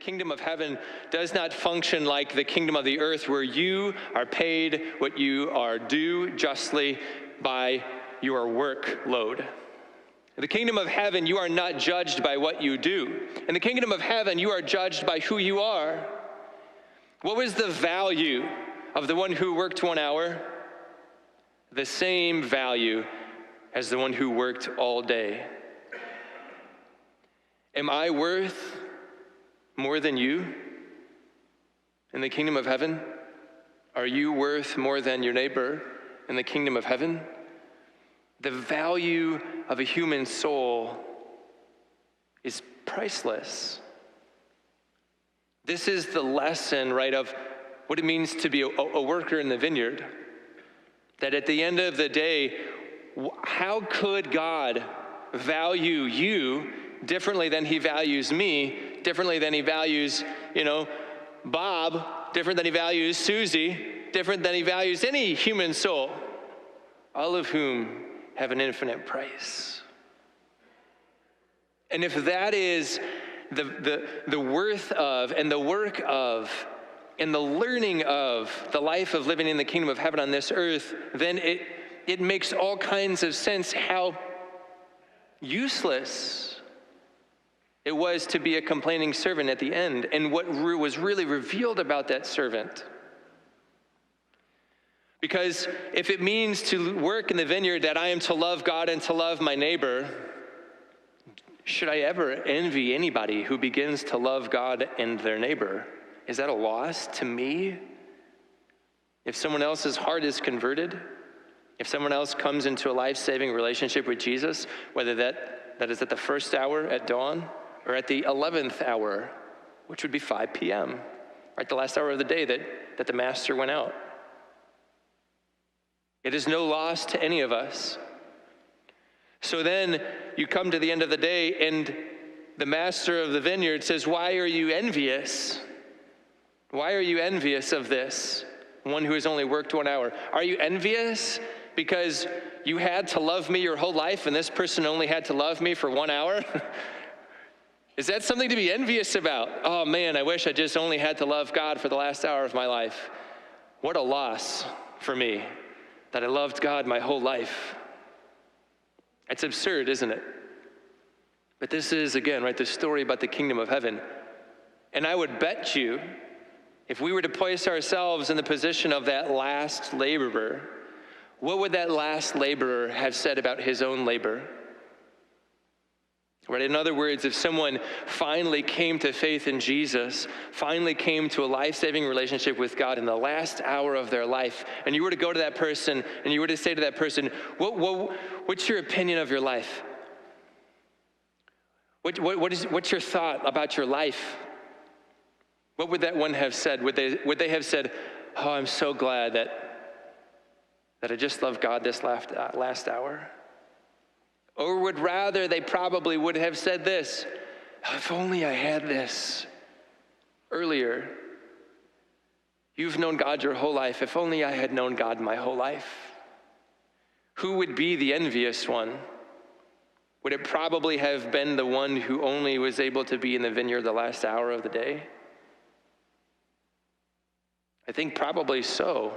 kingdom of heaven does not function like the kingdom of the earth, where you are paid what you are due justly by your workload. In the kingdom of heaven, you are not judged by what you do. In the kingdom of heaven, you are judged by who you are. What was the value of the one who worked 1 hour? The same value as the one who worked all day. Am I worth more than you in the kingdom of heaven? Are you worth more than your neighbor in the kingdom of heaven? The value of a human soul is priceless. This is the lesson, right, of what it means to be a worker in the vineyard. That at the end of the day, how could God value you differently than he values me, differently than he values, Bob, different than he values Susie, different than he values any human soul, all of whom have an infinite price. And if that is the worth of and the work of and the learning of the life of living in the kingdom of heaven on this earth, then it makes all kinds of sense how useless it was to be a complaining servant at the end, and what was really revealed about that servant. Because if it means to work in the vineyard that I am to love God and to love my neighbor, should I ever envy anybody who begins to love God and their neighbor? Is that a loss to me? If someone else's heart is converted, if someone else comes into a life-saving relationship with Jesus, whether that is at the first hour at dawn or at the 11th hour, which would be 5 p.m., right, the last hour of the day that the master went out. It is no loss to any of us. So then you come to the end of the day and the master of the vineyard says, why are you envious? Why are you envious of this one who has only worked 1 hour? Are you envious because you had to love me your whole life and this person only had to love me for 1 hour? Is that something to be envious about? Oh man, I wish I just only had to love God for the last hour of my life. What a loss for me that I loved God my whole life. It's absurd, isn't it? But this is, again, right, the story about the kingdom of heaven. And I would bet you, if we were to place ourselves in the position of that last laborer, what would that last laborer have said about his own labor? Right? In other words, if someone finally came to faith in Jesus, finally came to a life-saving relationship with God in the last hour of their life, and you were to go to that person and you were to say to that person, what's your opinion of your life? What's your thought about your life? What would that one have said? Would they have said, oh, I'm so glad that I just love God this last hour? Or would rather, they probably would have said this, if only I had this earlier. You've known God your whole life. If only I had known God my whole life. Who would be the envious one? Would it probably have been the one who only was able to be in the vineyard the last hour of the day? I think probably so.